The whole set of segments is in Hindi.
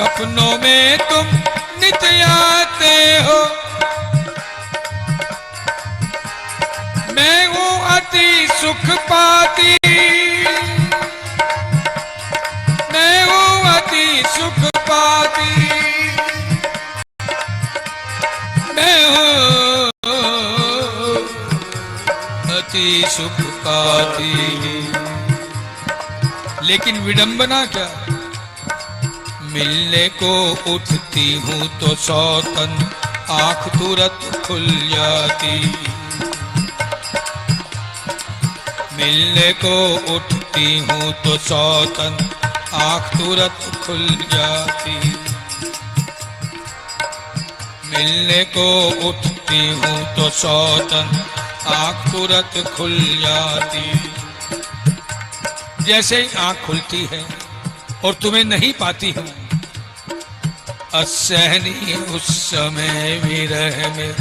सपनों में तुम नित आते हो, मैं हूँ अति सुख पाती, मैं हूँ अति सुख पाती, मैं हूँ अति सुख पाती। लेकिन विडंबना क्या, मिलने को उठती हूँ तो सौतन आंख तुरंत खुल जाती, मिलने को उठती हूँ तो सौतन आंख तुरंत खुल जाती, मिलने को उठती हूँ तो सौतन आंख तुरंत खुल जाती। जैसे ही आंख खुलती है और तुम्हें नहीं पाती हूँ, असहनीय उस समय विरह में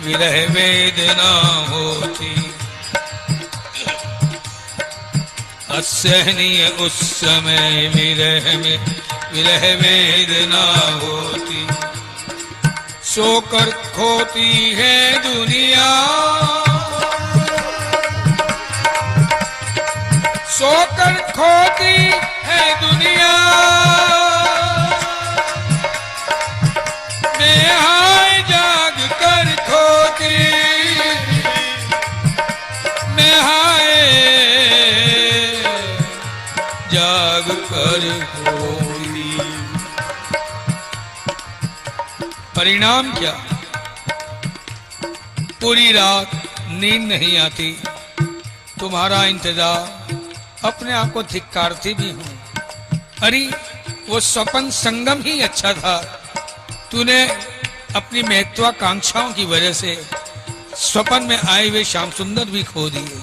विरह वेदना होती, असहनीय उस समय विरह में विरह वेदना होती, सोकर खोती है दुनिया, सोकर खोती है दुनिया, मैं हाय जाग कर खोती, मैं हाय जाग कर खोती। परिणाम क्या, पूरी रात नींद नहीं आती, तुम्हारा इंतजार, अपने आप को धिक्कारती भी हूं। अरे वो स्वपन संगम ही अच्छा था, तूने अपनी महत्वाकांक्षाओं की वजह से स्वपन में आए हुए श्याम सुंदर भी खो दिए।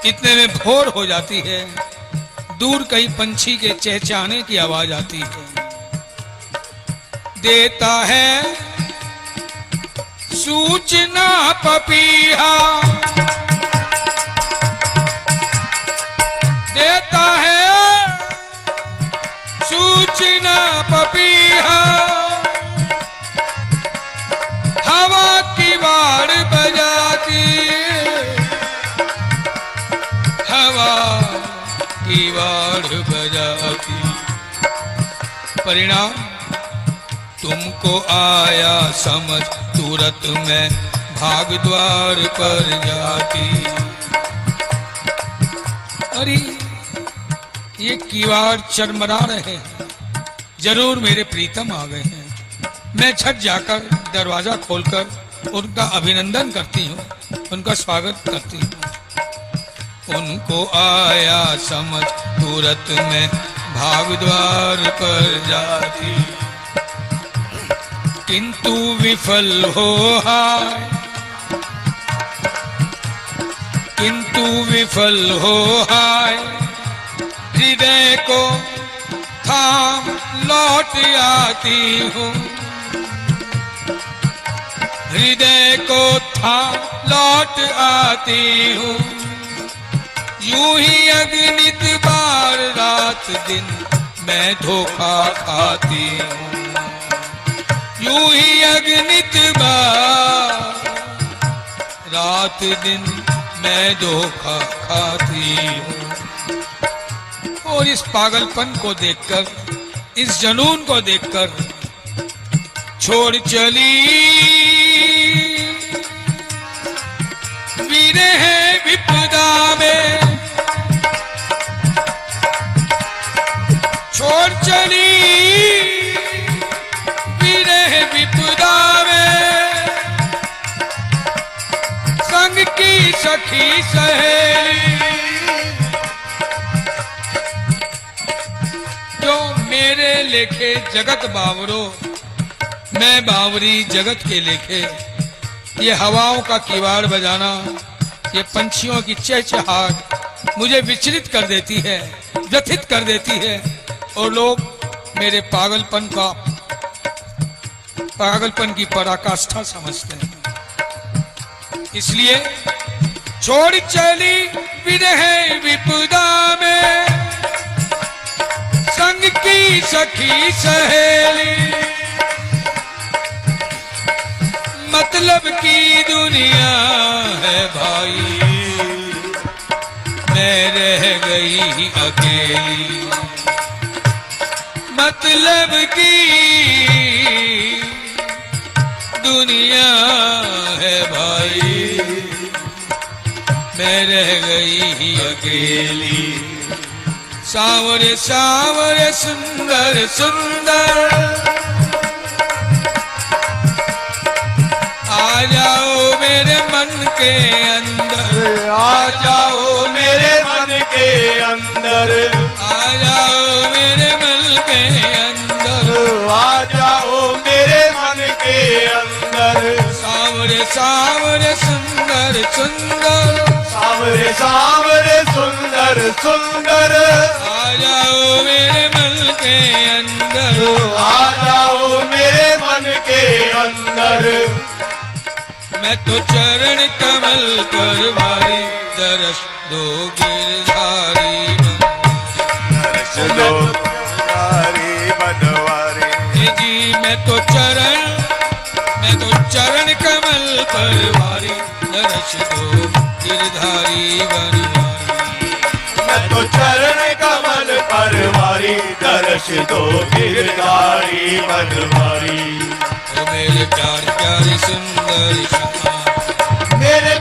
इतने में भोर हो जाती है, दूर कहीं पंछी के चहचहाने की आवाज आती है, देता है सूचना पपीहा, देता है सूचना पपीहा, हवा की वाड़ बजाती, हवा की वाड़ बजाती। परिणाम, तुमको आया समझ तुरंत मैं भाग द्वार पर जाती। अरे ये किवाड़ चरमरा रहे हैं, जरूर मेरे प्रीतम आ गए हैं। मैं झट जाकर दरवाजा खोलकर उनका अभिनंदन करती हूँ, उनका स्वागत करती हूँ। उनको आया समझ तुरंत मैं भाग द्वार पर जाती, किंतु विफल हो हाय, किंतु विफल हो हाय, हृदय को थाम लौट आती हूँ, हृदय को थाम लौट आती हूँ। यूं ही अगणित बार रात दिन मैं धोखा खाती हूँ, यूं ही अगणित बार रात दिन मैं धोखा खाती हूँ। और इस पागलपन को देखकर, इस जुनून को देखकर छोड़ चली विरह विपदा में, छोड़ चली विरह विपदा में, संग की सखी सहेली, जो मेरे लेखे जगत बावरो, मैं बावरी जगत के लेखे। ये हवाओं का किवाड़ बजाना, ये पंछियों की चहचहाट मुझे विचलित कर देती है, व्यथित कर देती है, और लोग मेरे पागलपन की पराकाष्ठा समझते हैं। इसलिए छोड़ चली विरह विपदा में, संग संग की सखी सहेली, मतलब की दुनिया है भाई, मैं रह गई अकेली। मतलब की दुनिया है भाई, मैं रह गई अकेली। सावरे सावरे सुंदर सुंदर, आ जाओ मेरे मन के अंदर, आ जाओ मेरे मन के अंदर, आ जाओ मेरे मन के अंदर, आ जाओ मेरे मन के अंदर। सावरे सावरे सुंदर सुंदर, सावरे सावरे सुंदर सुंदर, आ जाओ मेरे मन के अंदर, आ जाओ मेरे मन के अंदर। मैं तो चरण कमल पर भारी, दर्श दो गिरधारी दर्श दो गिरधारी बनवारी। जी मैं तो चरण कमल पर भारी, दर्श दो गिरधारी बनवारी। मैं तो चरण कमल पर वारी, दर्श दो गिरधारी बनवारी। ओ मेरे प्यार प्यारे सुंदर श्याम, मेरे